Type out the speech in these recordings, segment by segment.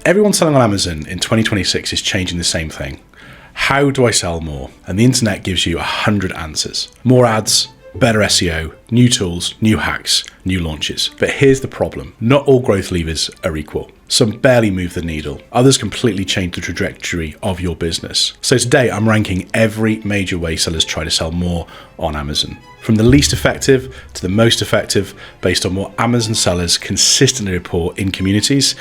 Everyone selling on Amazon in 2026 is changing the same thing. How do I sell more? And the internet gives you 100 answers. More ads, better SEO, new tools, new hacks, new launches. But here's the problem. Not all growth levers are equal. Some barely move the needle. Others completely change the trajectory of your business. So today I'm ranking every major way sellers try to sell more on Amazon. From the least effective to the most effective, based on what Amazon sellers consistently report in communities,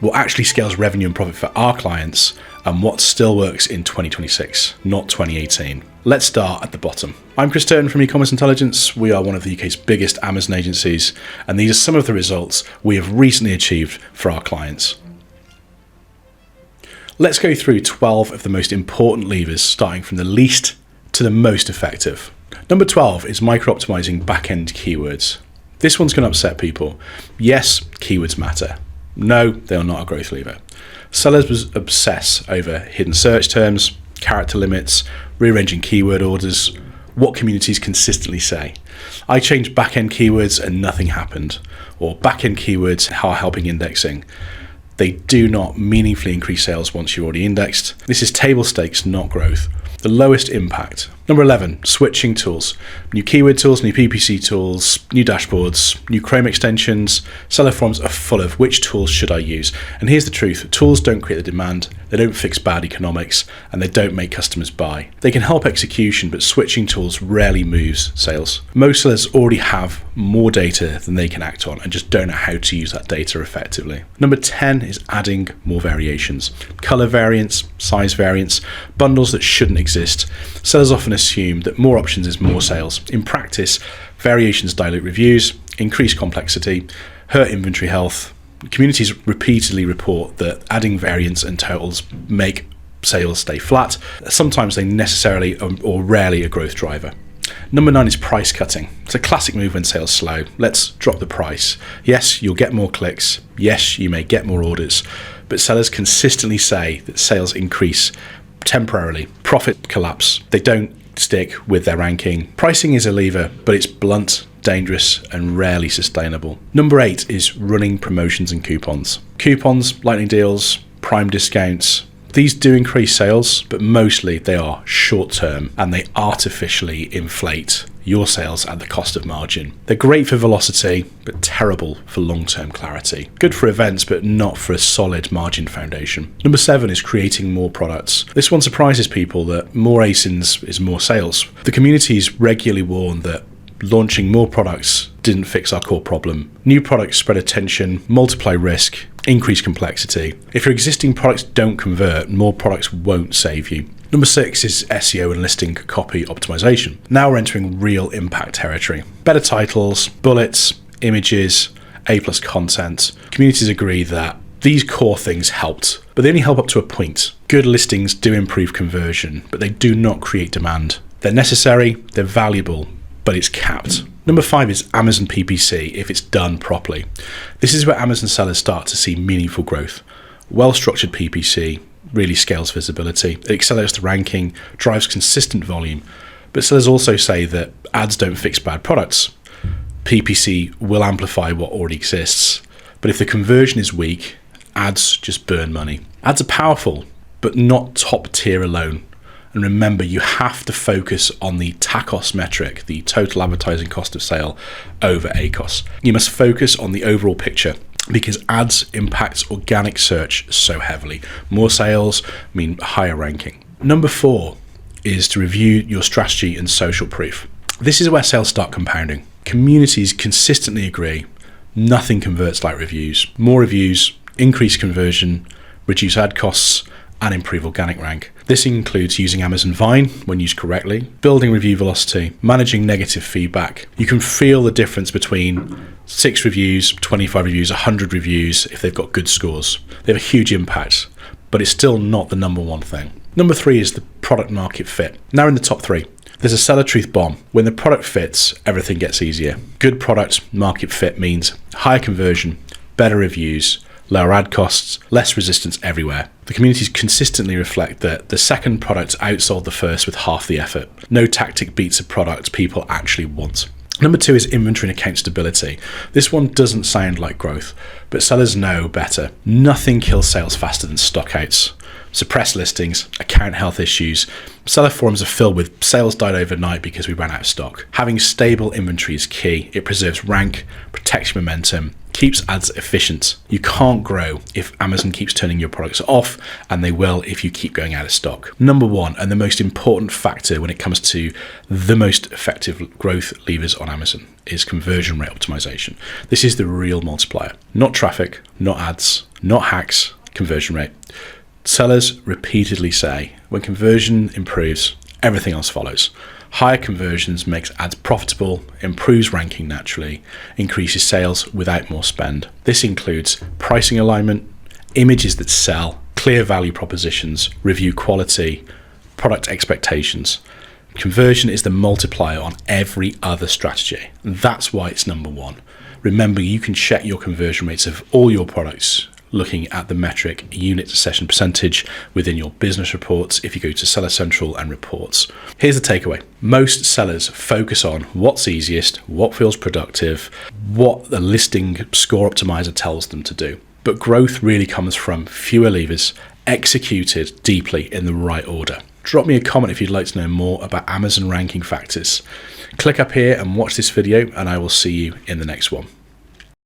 what actually scales revenue and profit for our clients, and what still works in 2026, not 2018. Let's start at the bottom. I'm Chris Turton from E-Commerce Intelligence. We are one of the UK's biggest Amazon agencies, and these are some of the results we have recently achieved for our clients. Let's go through 12 of the most important levers, starting from the least to the most effective. Number 12 is micro-optimizing back-end keywords. This one's going to upset people. Yes, keywords matter. No, they are not a growth lever. Sellers obsess over hidden search terms, character limits, rearranging keyword orders, what communities consistently say. I changed back-end keywords and nothing happened. Or back-end keywords are helping indexing. They do not meaningfully increase sales once you're already indexed. This is table stakes, not growth. The lowest impact. Number 11, switching tools. New keyword tools, new PPC tools, new dashboards, new Chrome extensions. Seller forums are full of which tools should I use. And here's the truth, tools don't create the demand, they don't fix bad economics, and they don't make customers buy. They can help execution, but switching tools rarely moves sales. Most sellers already have more data than they can act on and just don't know how to use that data effectively. Number 10 is adding more variations. Color variants, size variants, bundles that shouldn't exist. Sellers often assume that more options is more sales. In practice, variations dilute reviews, increase complexity, hurt inventory health. Communities repeatedly report that adding variants and totals make sales stay flat. Sometimes they necessarily or rarely a growth driver. Number 9 is price cutting. It's a classic move when sales slow. Let's drop the price. Yes, you'll get more clicks. Yes, you may get more orders. But sellers consistently say that sales increase temporarily. Profit collapse. They don't stick with their ranking. Pricing is a lever, but it's blunt, dangerous, and rarely sustainable. Number 8 is running promotions and coupons. Coupons, lightning deals, prime discounts. These do increase sales, but mostly they are short-term and they artificially inflate your sales at the cost of margin. They're great for velocity, but terrible for long-term clarity. Good for events, but not for a solid margin foundation. Number 7 is creating more products. This one surprises people that more ASINs is more sales. The communities regularly warn that launching more products didn't fix our core problem. New products spread attention, multiply risk, increase complexity. If your existing products don't convert, more products won't save you. Number 6 is SEO and listing copy optimization. Now we're entering real impact territory. Better titles, bullets, images, A+ content. Communities agree that these core things helped, but they only help up to a point. Good listings do improve conversion, but they do not create demand. They're necessary, they're valuable, but it's capped. Number 5 is Amazon PPC if it's done properly. This is where Amazon sellers start to see meaningful growth. Well-structured PPC really scales visibility. It accelerates the ranking, drives consistent volume. But sellers also say that ads don't fix bad products. PPC will amplify what already exists. But if the conversion is weak, ads just burn money. Ads are powerful, but not top tier alone. And remember, you have to focus on the TACoS metric, the total advertising cost of sale, over ACoS. You must focus on the overall picture because ads impacts organic search so heavily. More sales mean higher ranking. Number 4 is to review your strategy and social proof. This is where sales start compounding. Communities consistently agree nothing converts like reviews. More reviews, increase conversion, reduce ad costs, and improve organic rank. This includes using Amazon Vine when used correctly, building review velocity, managing negative feedback. You can feel the difference between 6 reviews, 25 reviews, 100 reviews if they've got good scores. They have a huge impact, but it's still not the number one thing. Number 3 is the product market fit. Now in the top 3. There's a seller truth bomb. When the product fits, everything gets easier. Good product market fit means higher conversion, better reviews, lower ad costs, less resistance everywhere. The communities consistently reflect that the second product outsold the first with half the effort. No tactic beats a product people actually want. Number 2 is inventory and account stability. This one doesn't sound like growth, but sellers know better. Nothing kills sales faster than stockouts. Suppressed listings, account health issues. Seller forums are filled with sales died overnight because we ran out of stock. Having stable inventory is key. It preserves rank, protects momentum, keeps ads efficient. You can't grow if Amazon keeps turning your products off, and they will if you keep going out of stock. Number 1, and the most important factor when it comes to the most effective growth levers on Amazon, is conversion rate optimization. This is the real multiplier. Not traffic, not ads, not hacks, conversion rate. Sellers repeatedly say when conversion improves, everything else follows. Higher conversions makes ads profitable, improves ranking naturally, increases sales without more spend. This includes pricing alignment, images that sell, clear value propositions, review quality, product expectations. Conversion is the multiplier on every other strategy. That's why it's number 1. Remember, you can check your conversion rates of all your products looking at the metric unit to session percentage within your business reports if you go to Seller Central and reports. Here's the takeaway. Most sellers focus on what's easiest, what feels productive, what the listing score optimizer tells them to do. But growth really comes from fewer levers executed deeply in the right order. Drop me a comment if you'd like to know more about Amazon ranking factors. Click up here and watch this video, and I will see you in the next one.